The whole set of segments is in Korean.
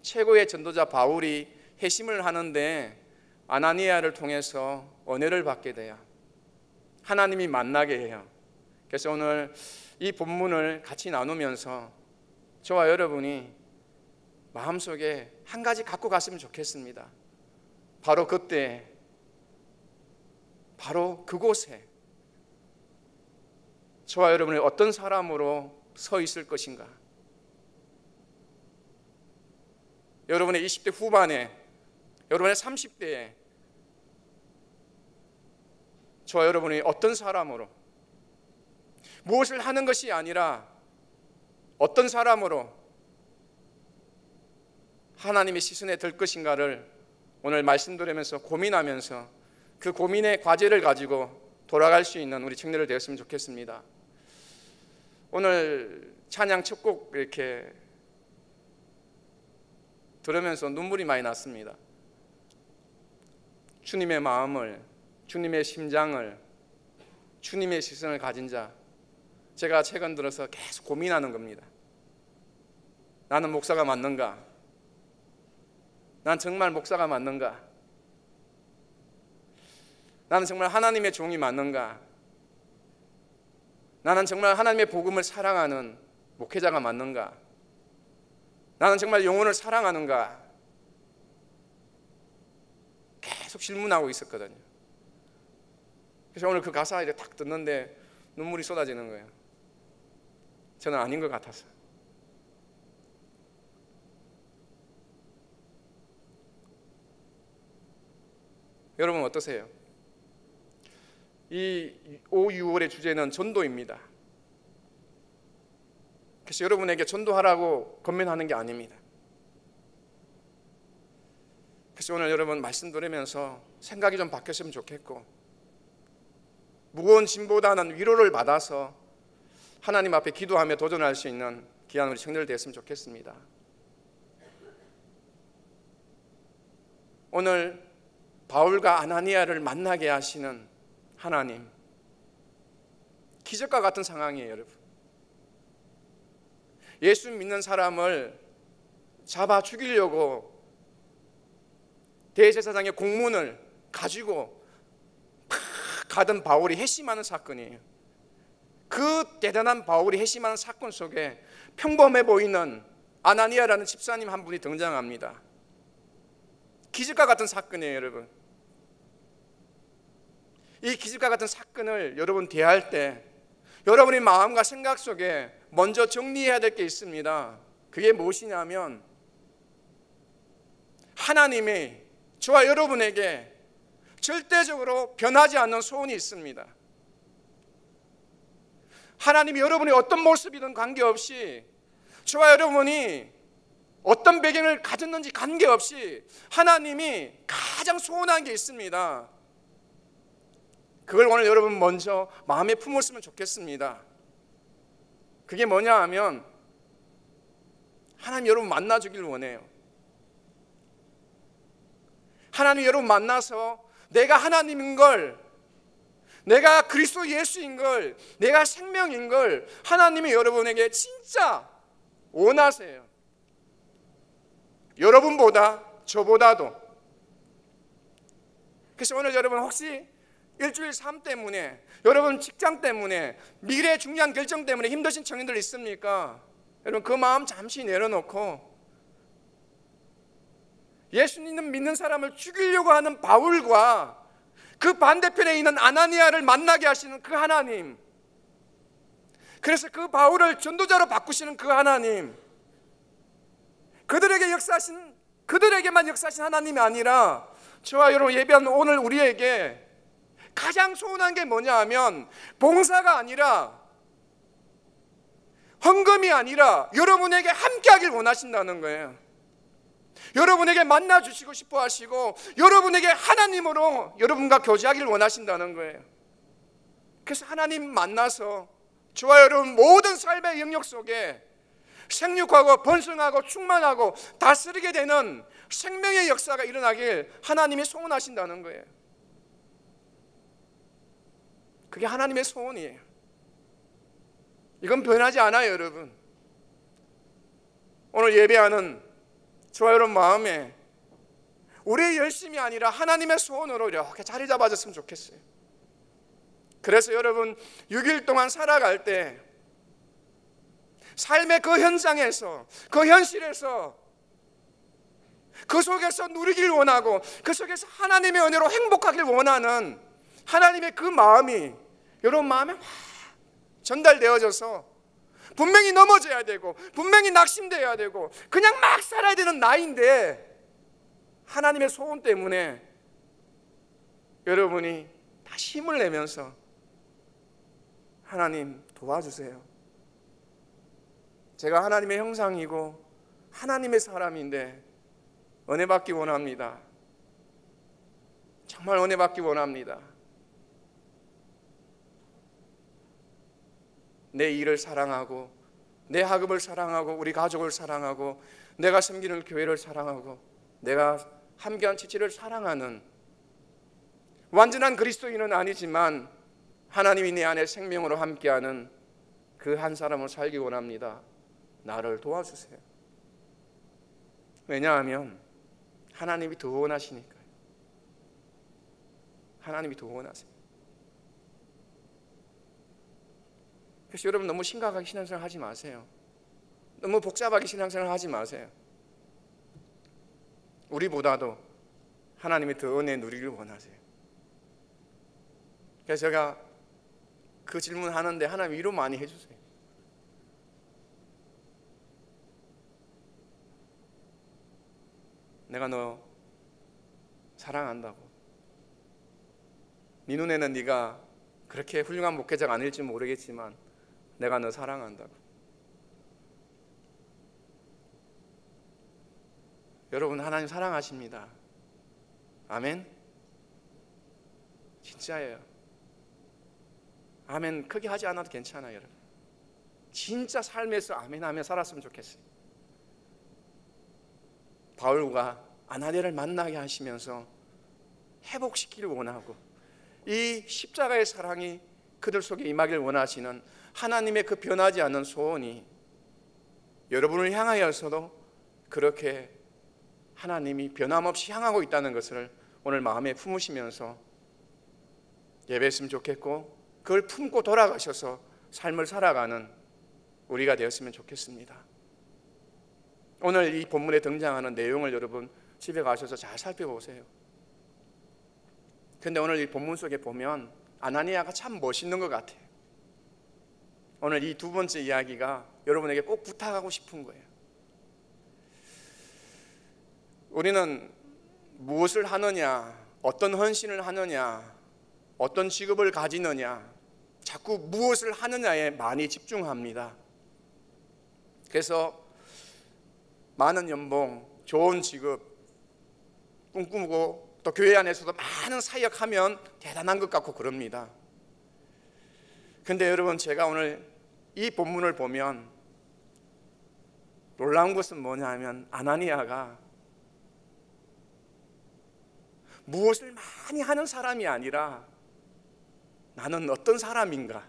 최고의 전도자 바울이 회심을 하는데 아나니아를 통해서 은혜를 받게 돼요. 하나님이 만나게 해요. 그래서 오늘 이 본문을 같이 나누면서 저와 여러분이 마음속에 한 가지 갖고 갔으면 좋겠습니다. 바로 그때, 바로 그곳에 저와 여러분이 어떤 사람으로 서 있을 것인가. 여러분의 20대 후반에, 여러분의 30대에 저와 여러분이 어떤 사람으로, 무엇을 하는 것이 아니라 어떤 사람으로 하나님의 시선에 들 것인가를 오늘 말씀 들으면서 고민하면서 그 고민의 과제를 가지고 돌아갈 수 있는 우리 청년들 되었으면 좋겠습니다. 오늘 찬양 첫 곡 이렇게 들으면서 눈물이 많이 났습니다. 주님의 마음을, 주님의 심장을, 주님의 시선을 가진 자, 제가 최근 들어서 계속 고민하는 겁니다. 나는 목사가 맞는가? 난 정말 목사가 맞는가? 나는 정말 하나님의 종이 맞는가? 나는 정말 하나님의 복음을 사랑하는 목회자가 맞는가? 나는 정말 영혼을 사랑하는가? 계속 질문하고 있었거든요. 그래서 오늘 그 가사 이제 딱 듣는데 눈물이 쏟아지는 거예요. 저는 아닌 것 같아서. 여러분 어떠세요? 이 5, 6월의 주제는 전도입니다. 그래서 여러분에게 전도하라고 권면하는 게 아닙니다. 그래서 오늘 여러분 말씀 들으면서 생각이 좀 바뀌었으면 좋겠고, 무거운 짐보다는 위로를 받아서 하나님 앞에 기도하며 도전할 수 있는 귀한 우리 청년들 되었으면 좋겠습니다. 오늘 바울과 아나니아를 만나게 하시는 하나님, 기적과 같은 상황이에요. 여러분, 예수 믿는 사람을 잡아 죽이려고 대제사장의 공문을 가지고 막 가던 바울이 회심하는 사건이에요. 그 대단한 바울이 회심하는 사건 속에 평범해 보이는 아나니아라는 집사님 한 분이 등장합니다. 기적과 같은 사건이에요. 여러분, 이 기적과 같은 사건을 여러분 대할 때 여러분의 마음과 생각 속에 먼저 정리해야 될 게 있습니다. 그게 무엇이냐면, 하나님이 저와 여러분에게 절대적으로 변하지 않는 소원이 있습니다. 하나님이 여러분이 어떤 모습이든 관계없이, 저와 여러분이 어떤 배경을 가졌는지 관계없이 하나님이 가장 소원한 게 있습니다. 그걸 오늘 여러분 먼저 마음에 품었으면 좋겠습니다. 그게 뭐냐 하면, 하나님 여러분 만나주길 원해요. 하나님 여러분 만나서 내가 하나님인 걸, 내가 그리스도 예수인 걸, 내가 생명인 걸 하나님이 여러분에게 진짜 원하세요. 여러분보다 저보다도. 그래서 오늘 여러분 혹시 일주일 삶 때문에, 여러분 직장 때문에, 미래 중요한 결정 때문에 힘드신 청년들 있습니까? 여러분 그 마음 잠시 내려놓고 예수님 믿는 사람을 죽이려고 하는 바울과 그 반대편에 있는 아나니아를 만나게 하시는 그 하나님, 그래서 그 바울을 전도자로 바꾸시는 그 하나님, 그들에게만 역사하신 하나님이 아니라 저와 여러분 예배하는 오늘 우리에게 가장 소원한 게 뭐냐 하면, 봉사가 아니라, 헌금이 아니라 여러분에게 함께하길 원하신다는 거예요. 여러분에게 만나주시고 싶어 하시고, 여러분에게 하나님으로 여러분과 교제하기를 원하신다는 거예요. 그래서 하나님 만나서 저와 여러분 모든 삶의 영역 속에 생육하고 번성하고 충만하고 다스리게 되는 생명의 역사가 일어나길 하나님이 소원하신다는 거예요. 그게 하나님의 소원이에요. 이건 변하지 않아요. 여러분, 오늘 예배하는 저와 여러분 마음에 우리의 열심이 아니라 하나님의 소원으로 이렇게 자리 잡아줬으면 좋겠어요. 그래서 여러분 6일 동안 살아갈 때 삶의 그 현장에서, 그 현실에서, 그 속에서 누리길 원하고 그 속에서 하나님의 은혜로 행복하길 원하는 하나님의 그 마음이 여러분 마음에 확 전달되어져서 분명히 넘어져야 되고 분명히 낙심되어야 되고 그냥 막 살아야 되는 나이인데 하나님의 소원 때문에 여러분이 다시 힘을 내면서 하나님 도와주세요. 제가 하나님의 형상이고 하나님의 사람인데 은혜 받기 원합니다. 정말 은혜 받기 원합니다. 내 일을 사랑하고 내 학업을 사랑하고 우리 가족을 사랑하고 내가 섬기는 교회를 사랑하고 내가 함께한 지체를 사랑하는 완전한 그리스도인은 아니지만 하나님이 내 안에 생명으로 함께하는 그 한 사람을 살기 원합니다. 나를 도와주세요. 왜냐하면 하나님이 더 원하시니까요. 하나님이 더 원하세요. 그래서 여러분 너무 심각하게 신앙생활 하지 마세요. 너무 복잡하게 신앙생활 하지 마세요. 우리보다도 하나님이 더 은혜 누리길 원하세요. 그래서 제가 그 질문하는데 하나님 위로 많이 해주세요. 내가 너 사랑한다고. 네 눈에는 네가 그렇게 훌륭한 목회자가 아닐지 모르겠지만 내가 너 사랑한다고. 여러분 하나님 사랑하십니다. 아멘. 진짜예요. 아멘 크게 하지 않아도 괜찮아요. 여러분 진짜 삶에서 아멘 하며 살았으면 좋겠어요. 바울과 아나니아를 만나게 하시면서 회복시키길 원하고 이 십자가의 사랑이 그들 속에 임하길 원하시는 하나님의 그 변하지 않는 소원이 여러분을 향하여서도 그렇게 하나님이 변함없이 향하고 있다는 것을 오늘 마음에 품으시면서 예배했으면 좋겠고 그걸 품고 돌아가셔서 삶을 살아가는 우리가 되었으면 좋겠습니다. 오늘 이 본문에 등장하는 내용을 여러분 집에 가셔서 잘 살펴보세요. 근데 오늘 이 본문 속에 보면 아나니아가 참 멋있는 것 같아요. 오늘 이 두 번째 이야기가 여러분에게 꼭 부탁하고 싶은 거예요. 우리는 무엇을 하느냐, 어떤 헌신을 하느냐, 어떤 직업을 가지느냐, 자꾸 무엇을 하느냐에 많이 집중합니다. 그래서 많은 연봉, 좋은 직업 꿈꾸고 또 교회 안에서도 많은 사역하면 대단한 것 같고 그럽니다. 근데 여러분 제가 오늘 이 본문을 보면 놀라운 것은 뭐냐면 아나니아가 무엇을 많이 하는 사람이 아니라 나는 어떤 사람인가?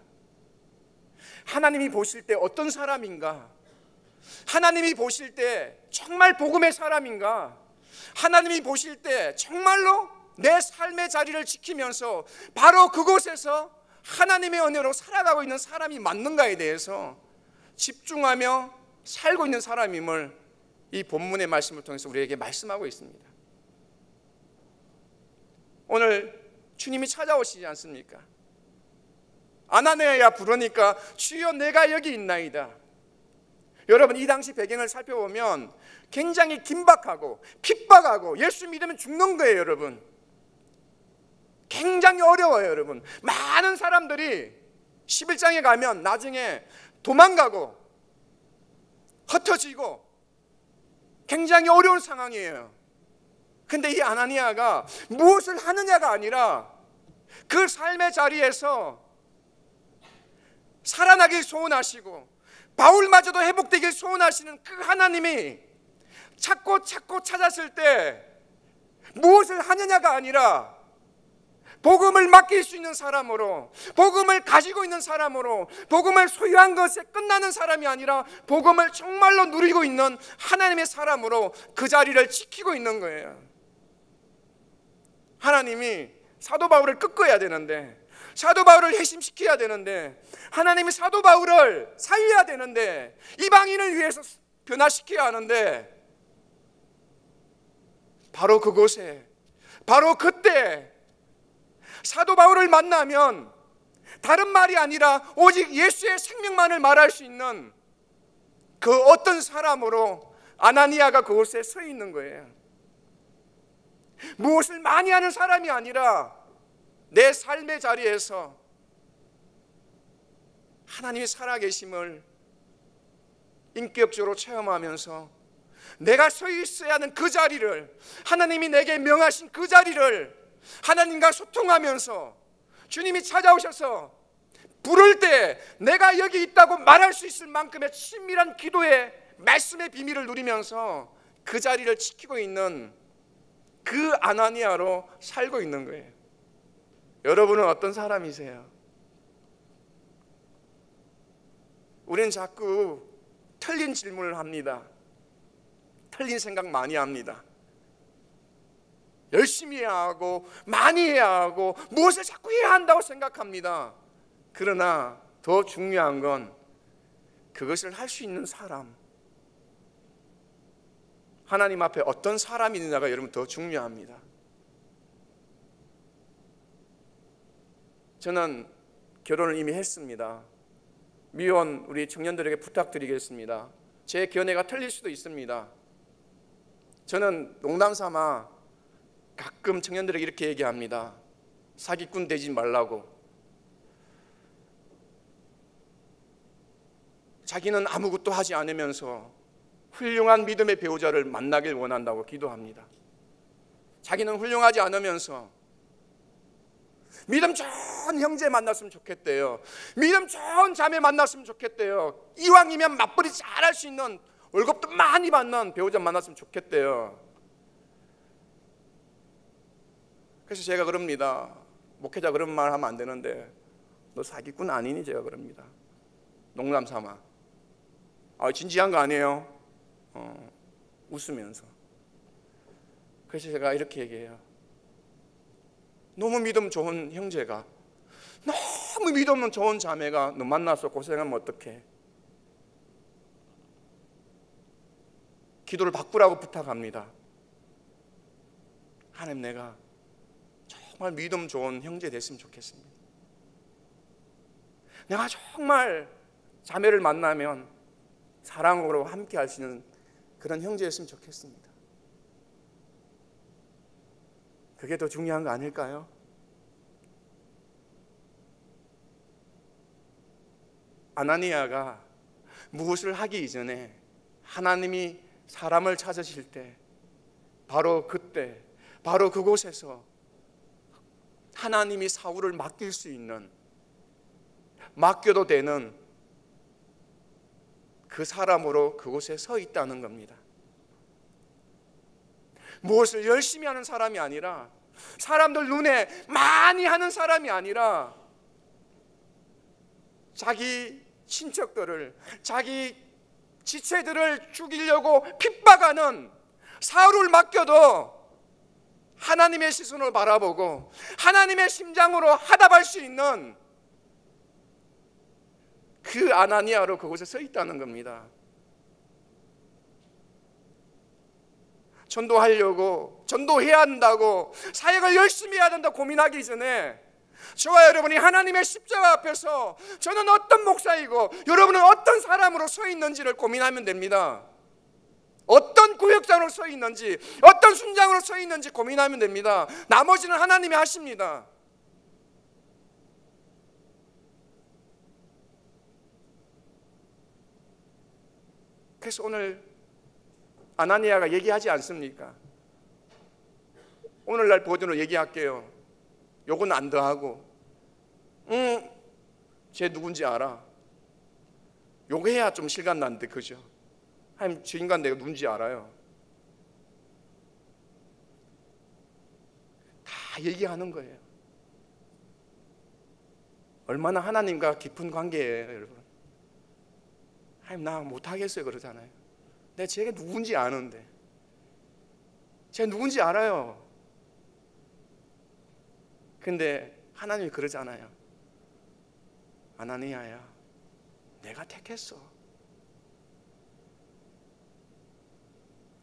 하나님이 보실 때 어떤 사람인가? 하나님이 보실 때 정말 복음의 사람인가? 하나님이 보실 때 정말로 내 삶의 자리를 지키면서 바로 그곳에서 하나님의 은혜로 살아가고 있는 사람이 맞는가에 대해서 집중하며 살고 있는 사람임을 이 본문의 말씀을 통해서 우리에게 말씀하고 있습니다. 오늘 주님이 찾아오시지 않습니까? 아나니아야 부르니까 주여 내가 여기 있나이다. 여러분 이 당시 배경을 살펴보면 굉장히 긴박하고 핍박하고 예수 믿으면 죽는 거예요. 여러분 굉장히 어려워요. 여러분 많은 사람들이 11장에 가면 나중에 도망가고 흩어지고 굉장히 어려운 상황이에요. 근데 이 아나니아가 무엇을 하느냐가 아니라 그 삶의 자리에서 살아나길 소원하시고 바울마저도 회복되길 소원하시는 그 하나님이 찾고 찾았을 때 무엇을 하느냐가 아니라 복음을 맡길 수 있는 사람으로, 복음을 가지고 있는 사람으로, 복음을 소유한 것에 끝나는 사람이 아니라 복음을 정말로 누리고 있는 하나님의 사람으로 그 자리를 지키고 있는 거예요. 하나님이 사도 바울을 꺾어야 되는데, 사도 바울을 회심시켜야 되는데, 하나님이 사도 바울을 살려야 되는데, 이방인을 위해서 변화시켜야 하는데, 바로 그곳에, 바로 그때 사도 바울을 만나면 다른 말이 아니라 오직 예수의 생명만을 말할 수 있는 그 어떤 사람으로 아나니아가 그곳에 서 있는 거예요. 무엇을 많이 하는 사람이 아니라 내 삶의 자리에서 하나님의 살아계심을 인격적으로 체험하면서 내가 서 있어야 하는 그 자리를, 하나님이 내게 명하신 그 자리를 하나님과 소통하면서 주님이 찾아오셔서 부를 때 내가 여기 있다고 말할 수 있을 만큼의 친밀한 기도의 말씀의 비밀을 누리면서 그 자리를 지키고 있는 그 아나니아로 살고 있는 거예요. 여러분은 어떤 사람이세요? 우리는 자꾸 틀린 질문을 합니다. 틀린 생각 많이 합니다. 열심히 해야 하고 많이 해야 하고 무엇을 자꾸 해야 한다고 생각합니다. 그러나 더 중요한 건 그것을 할 수 있는 사람, 하나님 앞에 어떤 사람이 있느냐가 여러분 더 중요합니다. 저는 결혼을 이미 했습니다. 미혼 우리 청년들에게 부탁드리겠습니다. 제 견해가 틀릴 수도 있습니다. 저는 농담 삼아 가끔 청년들에게 이렇게 얘기합니다. 사기꾼 되지 말라고. 자기는 아무것도 하지 않으면서 훌륭한 믿음의 배우자를 만나길 원한다고 기도합니다. 자기는 훌륭하지 않으면서 믿음 좋은 형제 만났으면 좋겠대요. 믿음 좋은 자매 만났으면 좋겠대요. 이왕이면 맞벌이 잘할 수 있는, 월급도 많이 받는 배우자 만났으면 좋겠대요. 그래서 제가 그럽니다. 목회자 그런 말 하면 안 되는데 너 사기꾼 아니니? 제가 그럽니다. 농담 삼아. 진지한 거 아니에요? 웃으면서. 그래서 제가 이렇게 얘기해요. 너무 믿음 좋은 형제가, 너무 믿음 좋은 자매가 너 만나서 고생하면 어떡해? 기도를 바꾸라고 부탁합니다. 하나님, 내가 정말 믿음 좋은 형제 됐으면 좋겠습니다. 내가 정말 자매를 만나면 사랑으로 함께 할 수 있는 그런 형제였으면 좋겠습니다. 그게 더 중요한 거 아닐까요? 아나니아가 무엇을 하기 이전에 하나님이 사람을 찾으실 때, 바로 그때, 바로 그곳에서 하나님이 사울을 맡길 수 있는, 맡겨도 되는 그 사람으로 그곳에 서 있다는 겁니다. 무엇을 열심히 하는 사람이 아니라, 사람들 눈에 많이 하는 사람이 아니라, 자기 친척들을, 자기 지체들을 죽이려고 핍박하는 사울을 맡겨도 하나님의 시선으로 바라보고 하나님의 심장으로 화답할 수 있는 그 아나니아로 그곳에 서 있다는 겁니다. 전도하려고, 전도해야 한다고, 사역을 열심히 해야 된다고 고민하기 전에 저와 여러분이 하나님의 십자가 앞에서 저는 어떤 목사이고 여러분은 어떤 사람으로 서 있는지를 고민하면 됩니다. 어떤 구역장으로 서 있는지, 어떤 순장으로 서 있는지 고민하면 됩니다. 나머지는 하나님이 하십니다. 그래서 오늘 아나니아가 얘기하지 않습니까? 오늘날 버전으로 얘기할게요. 요건 안 더하고, 쟤 누군지 알아. 요거 해야 좀 실감 나는데, 그죠? 하나님, 저 인간 내가 누군지 알아요. 다 얘기하는 거예요. 얼마나 하나님과 깊은 관계예요, 여러분. 하나님 나 못하겠어요 그러잖아요. 내가 제가 누군지 아는데, 제가 누군지 알아요. 근데 하나님이 그러잖아요. 아나니아야, 내가 택했어.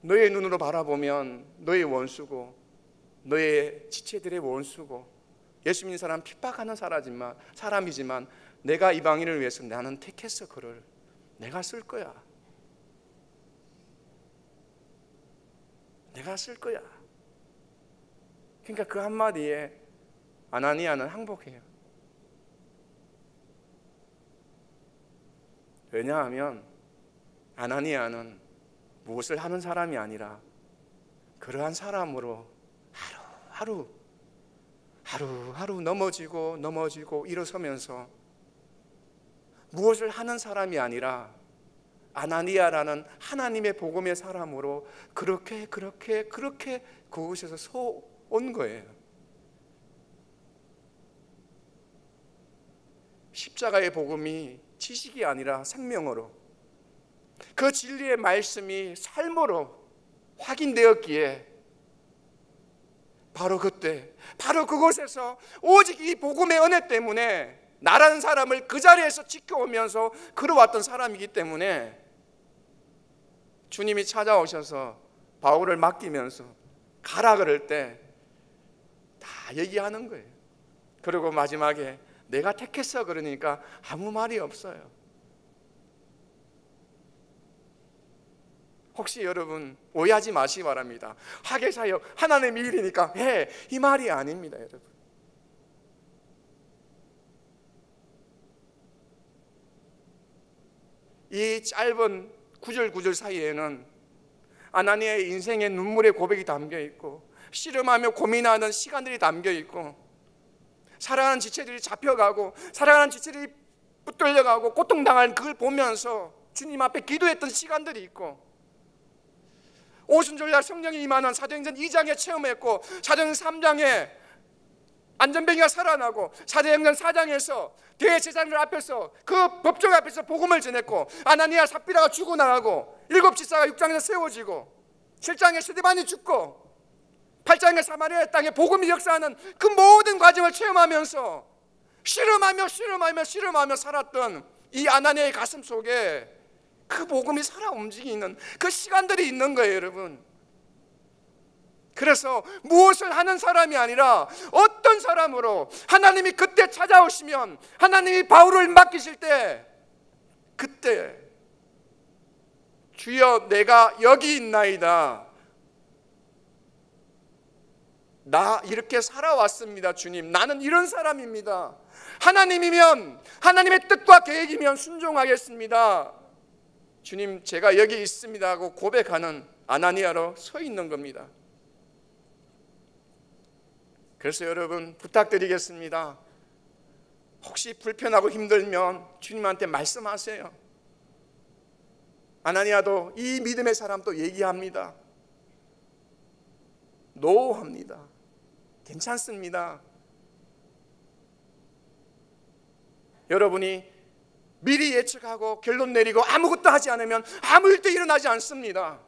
너의 눈으로 바라보면 너의 원수고 너의 지체들의 원수고 예수 믿는 사람 핍박하는 사람이지만 내가 이방인을 위해서 나는 택했어. 그를 내가 쓸 거야. 내가 쓸 거야. 그러니까 그 한마디에 아나니아는 항복해요. 왜냐하면 아나니아는 무엇을 하는 사람이 아니라 그러한 사람으로 하루하루 넘어지고 일어서면서 무엇을 하는 사람이 아니라 아나니아라는 하나님의 복음의 사람으로 그렇게 그곳에서 온 거예요. 십자가의 복음이 지식이 아니라 생명으로, 그 진리의 말씀이 삶으로 확인되었기에 바로 그때, 바로 그곳에서 오직 이 복음의 은혜 때문에 나라는 사람을 그 자리에서 지켜오면서 걸어왔던 사람이기 때문에 주님이 찾아오셔서 바울을 맡기면서 가라 그럴 때 다 얘기하는 거예요. 그리고 마지막에 내가 택했어 그러니까 아무 말이 없어요. 혹시 여러분 오해하지 마시기 바랍니다. 학예사역 하나님의 일이니까 해, 이 말이 아닙니다, 여러분. 이 짧은 구절 사이에는 아나니아의 인생의 눈물의 고백이 담겨 있고 씨름하며 고민하는 시간들이 담겨 있고 사랑하는 지체들이 잡혀가고 사랑하는 지체들이 붙들려가고 고통당하는 그걸 보면서 주님 앞에 기도했던 시간들이 있고 오순절날 성령이 임하는 사도행전 2장에 체험했고 사도행전 3장에 안전뱅이가 살아나고 사도행전 4장에서 대제사장들 앞에서 그 법정 앞에서 복음을 전했고 아나니아 삽비라가 죽어나가고 7지사가 6장에서 세워지고 7장에 스데반이 죽고 8장에 사마리아 땅에 복음이 역사하는 그 모든 과정을 체험하면서 씨름하며 살았던 이 아나니아의 가슴 속에 그 복음이 살아 움직이는 그 시간들이 있는 거예요, 여러분. 그래서 무엇을 하는 사람이 아니라 어떤 사람으로 하나님이 그때 찾아오시면 하나님이 바울을 맡기실 때 그때 주여 내가 여기 있나이다. 나 이렇게 살아왔습니다, 주님. 나는 이런 사람입니다. 하나님이면 하나님의 뜻과 계획이면 순종하겠습니다. 주님 제가 여기 있습니다 하고 고백하는 아나니아로 서 있는 겁니다. 그래서 여러분 부탁드리겠습니다. 혹시 불편하고 힘들면 주님한테 말씀하세요. 아나니아도 이 믿음의 사람도 얘기합니다. 노합니다. 괜찮습니다. 여러분이 미리 예측하고 결론 내리고 아무것도 하지 않으면 아무 일도 일어나지 않습니다.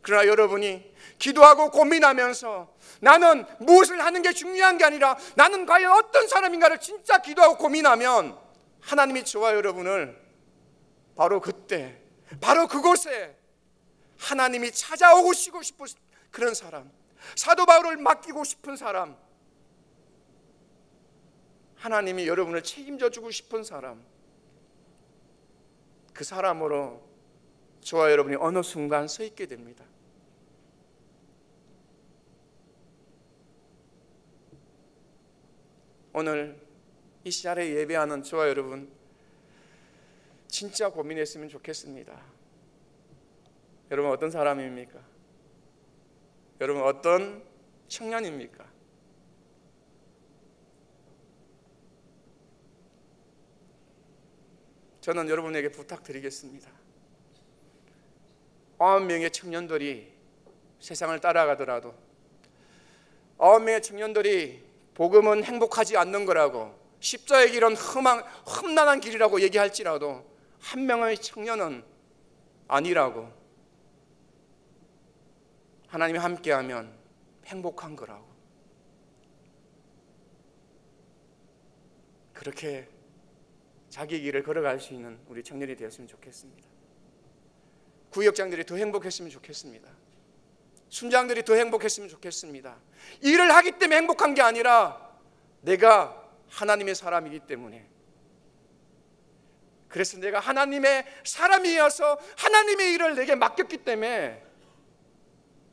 그러나 여러분이 기도하고 고민하면서 나는 무엇을 하는 게 중요한 게 아니라 나는 과연 어떤 사람인가를 진짜 기도하고 고민하면 하나님이 저와 여러분을 바로 그때 바로 그곳에 하나님이 찾아오시고 싶은 그런 사람, 사도 바울을 맡기고 싶은 사람, 하나님이 여러분을 책임져 주고 싶은 사람, 그 사람으로 저와 여러분이 어느 순간 서 있게 됩니다. 오늘 이 시간에 예배하는 저와 여러분 진짜 고민했으면 좋겠습니다. 여러분 어떤 사람입니까? 여러분 어떤 청년입니까? 저는 여러분에게 부탁드리겠습니다. 9명의 청년들이 세상을 따라가더라도 9명의 청년들이 복음은 행복하지 않는 거라고 십자의 길은 험난한 길이라고 얘기할지라도 한 명의 청년은 아니라고, 하나님이 함께하면 행복한 거라고. 그렇게 자기 길을 걸어갈 수 있는 우리 청년이 되었으면 좋겠습니다. 구역장들이 더 행복했으면 좋겠습니다. 순장들이 더 행복했으면 좋겠습니다. 일을 하기 때문에 행복한 게 아니라 내가 하나님의 사람이기 때문에, 그래서 내가 하나님의 사람이어서 하나님의 일을 내게 맡겼기 때문에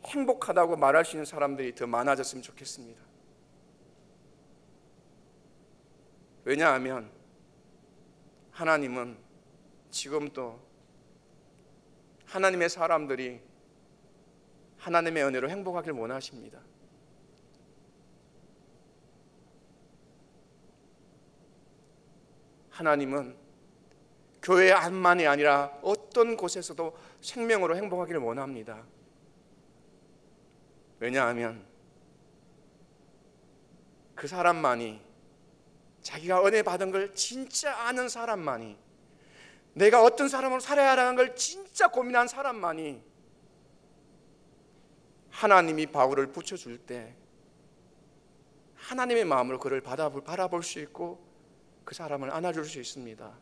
행복하다고 말할 수 있는 사람들이 더 많아졌으면 좋겠습니다. 왜냐하면 하나님은 지금도 하나님의 사람들이 하나님의 은혜로 행복하길 원하십니다. 하나님은 교회 안만이 아니라 어떤 곳에서도 생명으로 행복하기를 원합니다. 왜냐하면 그 사람만이, 자기가 은혜 받은 걸 진짜 아는 사람만이, 내가 어떤 사람으로 살아야 하는 걸 진짜 고민한 사람만이 하나님이 바울을 붙여줄 때 하나님의 마음으로 그를 바라볼 수 있고 그 사람을 안아줄 수 있습니다.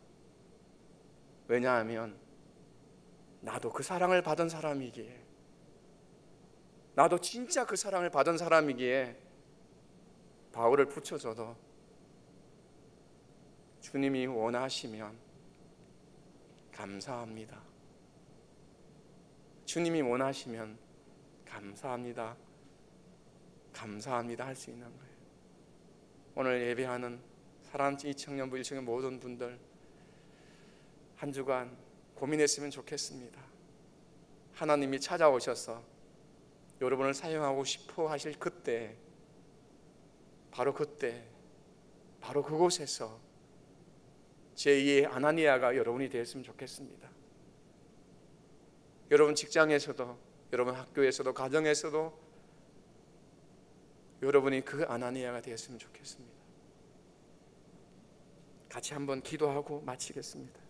왜냐하면 나도 그 사랑을 받은 사람이기에, 나도 진짜 그 사랑을 받은 사람이기에 바울을 붙여줘도 주님이 원하시면 감사합니다. 주님이 원하시면 감사합니다. 감사합니다 할 수 있는 거예요. 오늘 예배하는 사랑하는 이 청년부, 이 청년 모든 분들 한 주간 고민했으면 좋겠습니다. 하나님이 찾아오셔서 여러분을 사용하고 싶어 하실 그때, 바로 그때, 바로 그곳에서 제2의 아나니아가 여러분이 되었으면 좋겠습니다. 여러분 직장에서도, 여러분 학교에서도, 가정에서도 여러분이 그 아나니아가 되었으면 좋겠습니다. 같이 한번 기도하고 마치겠습니다.